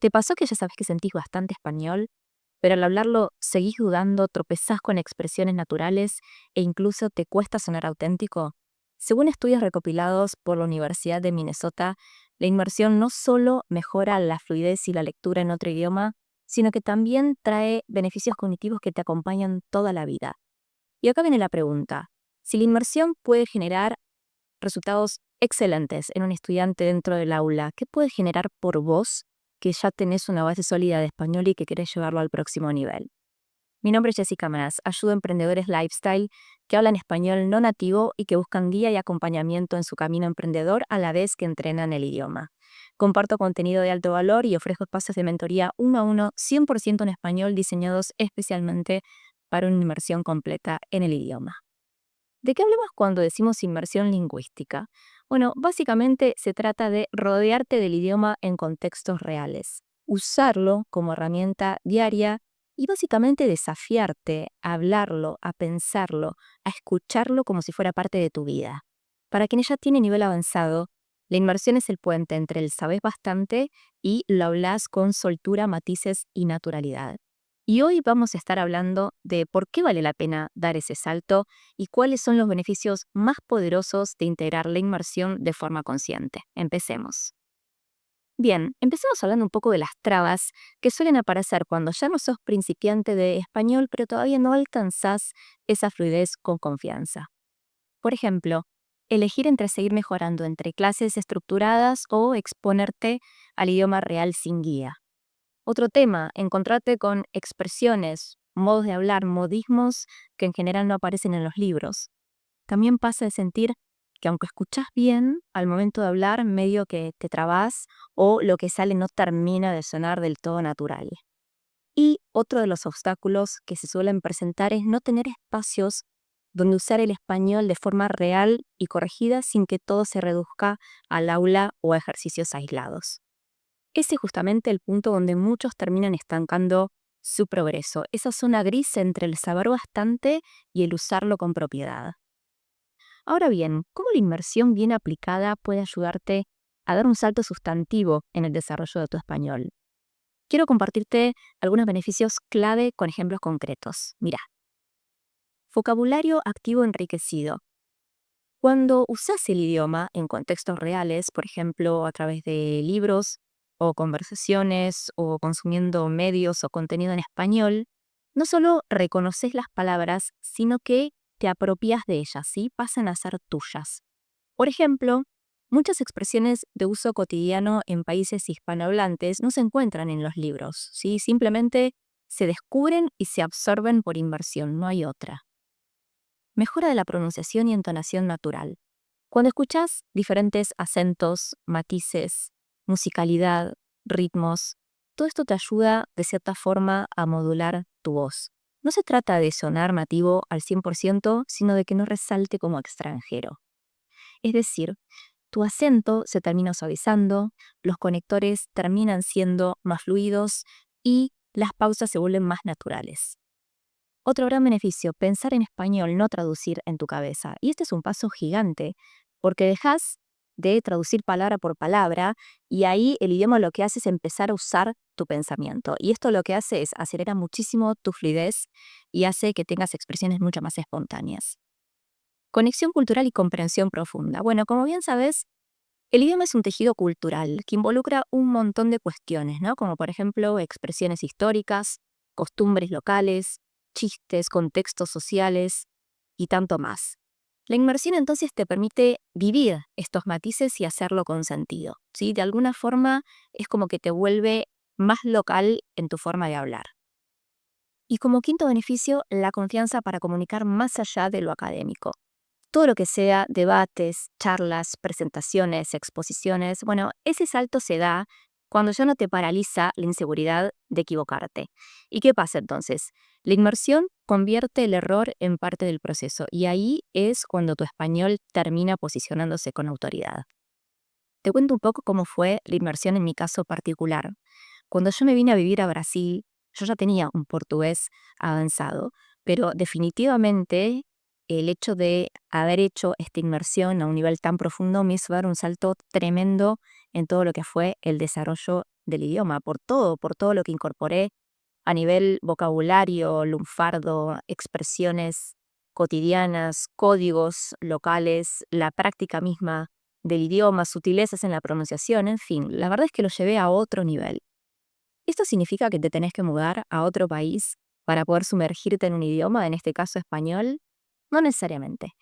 ¿Te pasó que ya sabes que sentís bastante español, pero al hablarlo seguís dudando, tropezás con expresiones naturales e incluso te cuesta sonar auténtico? Según estudios recopilados por la Universidad de Minnesota, la inmersión no solo mejora la fluidez y la lectura en otro idioma, sino que también trae beneficios cognitivos que te acompañan toda la vida. Y acá viene la pregunta: si la inmersión puede generar resultados excelentes en un estudiante dentro del aula, ¿qué puede generar por vos que ya tenés una base sólida de español y que querés llevarlo al próximo nivel? Mi nombre es Jessica Mas, ayudo a emprendedores lifestyle que hablan español no nativo y que buscan guía y acompañamiento en su camino emprendedor a la vez que entrenan el idioma. Comparto contenido de alto valor y ofrezco espacios de mentoría uno a uno 100% en español diseñados especialmente para una inmersión completa en el idioma. ¿De qué hablamos cuando decimos inmersión lingüística? Bueno, básicamente se trata de rodearte del idioma en contextos reales, usarlo como herramienta diaria y básicamente desafiarte a hablarlo, a pensarlo, a escucharlo como si fuera parte de tu vida. Para quienes ya tienen nivel avanzado, la inmersión es el puente entre el sabes bastante y lo hablas con soltura, matices y naturalidad. Y hoy vamos a estar hablando de por qué vale la pena dar ese salto y cuáles son los beneficios más poderosos de integrar la inmersión de forma consciente. Empecemos. Bien, empecemos hablando un poco de las trabas que suelen aparecer cuando ya no sos principiante de español, pero todavía no alcanzás esa fluidez con confianza. Por ejemplo, elegir entre seguir mejorando entre clases estructuradas o exponerte al idioma real sin guía. Otro tema, encontrarte con expresiones, modos de hablar, modismos que en general no aparecen en los libros. También pasa de sentir que aunque escuchás bien, al momento de hablar medio que te trabas o lo que sale no termina de sonar del todo natural. Y otro de los obstáculos que se suelen presentar es no tener espacios donde usar el español de forma real y corregida sin que todo se reduzca al aula o a ejercicios aislados. Ese es justamente el punto donde muchos terminan estancando su progreso, esa zona gris entre el saber bastante y el usarlo con propiedad. Ahora bien, ¿cómo la inmersión bien aplicada puede ayudarte a dar un salto sustantivo en el desarrollo de tu español? Quiero compartirte algunos beneficios clave con ejemplos concretos. Mira, vocabulario activo enriquecido. Cuando usas el idioma en contextos reales, por ejemplo, a través de libros o conversaciones o consumiendo medios o contenido en español, no solo reconoces las palabras, sino que te apropias de ellas, ¿sí? Pasan a ser tuyas. Por ejemplo, muchas expresiones de uso cotidiano en países hispanohablantes no se encuentran en los libros, ¿sí? Simplemente se descubren y se absorben por inmersión, no hay otra. Mejora de la pronunciación y entonación natural. Cuando escuchas diferentes acentos, matices, musicalidad, ritmos, todo esto te ayuda de cierta forma a modular tu voz. No se trata de sonar nativo al 100%, sino de que no resalte como extranjero. Es decir, tu acento se termina suavizando, los conectores terminan siendo más fluidos y las pausas se vuelven más naturales. Otro gran beneficio, pensar en español, no traducir en tu cabeza. Y este es un paso gigante, porque dejas de traducir palabra por palabra y ahí el idioma lo que hace es empezar a usar tu pensamiento. Y esto lo que hace es acelera muchísimo tu fluidez y hace que tengas expresiones mucho más espontáneas. Conexión cultural y comprensión profunda. Bueno, como bien sabes, el idioma es un tejido cultural que involucra un montón de cuestiones, ¿no? Como por ejemplo expresiones históricas, costumbres locales, chistes, contextos sociales y tanto más. La inmersión entonces te permite vivir estos matices y hacerlo con sentido, ¿sí? De alguna forma es como que te vuelve más local en tu forma de hablar. Y como quinto beneficio, la confianza para comunicar más allá de lo académico. Todo lo que sea debates, charlas, presentaciones, exposiciones, bueno, ese salto se da cuando ya no te paraliza la inseguridad de equivocarte. ¿Y qué pasa entonces? La inmersión convierte el error en parte del proceso y ahí es cuando tu español termina posicionándose con autoridad. Te cuento un poco cómo fue la inmersión en mi caso particular. Cuando yo me vine a vivir a Brasil, yo ya tenía un portugués avanzado, pero definitivamente el hecho de haber hecho esta inmersión a un nivel tan profundo me hizo dar un salto tremendo en todo lo que fue el desarrollo del idioma, por todo lo que incorporé a nivel vocabulario, lunfardo, expresiones cotidianas, códigos locales, la práctica misma del idioma, sutilezas en la pronunciación, en fin, la verdad es que lo llevé a otro nivel. ¿Esto significa que te tenés que mudar a otro país para poder sumergirte en un idioma, en este caso español? No necesariamente.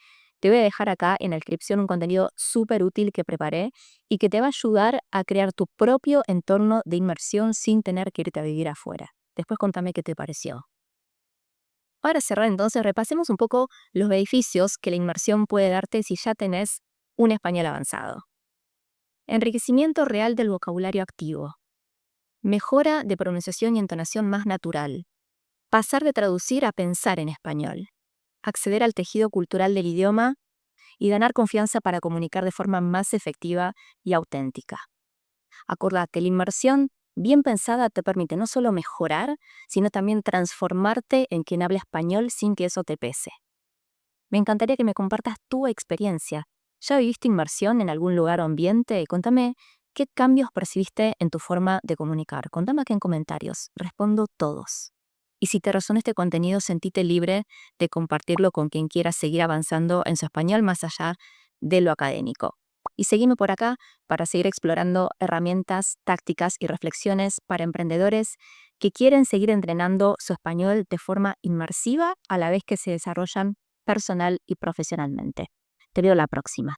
Te voy a dejar acá en la descripción un contenido súper útil que preparé y que te va a ayudar a crear tu propio entorno de inmersión sin tener que irte a vivir afuera. Después contame qué te pareció. Para cerrar entonces, repasemos un poco los beneficios que la inmersión puede darte si ya tenés un español avanzado. Enriquecimiento real del vocabulario activo. Mejora de pronunciación y entonación más natural. Pasar de traducir a pensar en español. Acceder al tejido cultural del idioma y ganar confianza para comunicar de forma más efectiva y auténtica. Acordate, la inmersión bien pensada te permite no solo mejorar, sino también transformarte en quien habla español sin que eso te pese. Me encantaría que me compartas tu experiencia. ¿Ya viviste inmersión en algún lugar o ambiente? Contame qué cambios percibiste en tu forma de comunicar. Contame aquí en comentarios. Respondo todos. Y si te resonó este contenido, sentite libre de compartirlo con quien quiera seguir avanzando en su español más allá de lo académico. Y seguime por acá para seguir explorando herramientas, tácticas y reflexiones para emprendedores que quieren seguir entrenando su español de forma inmersiva a la vez que se desarrollan personal y profesionalmente. Te veo la próxima.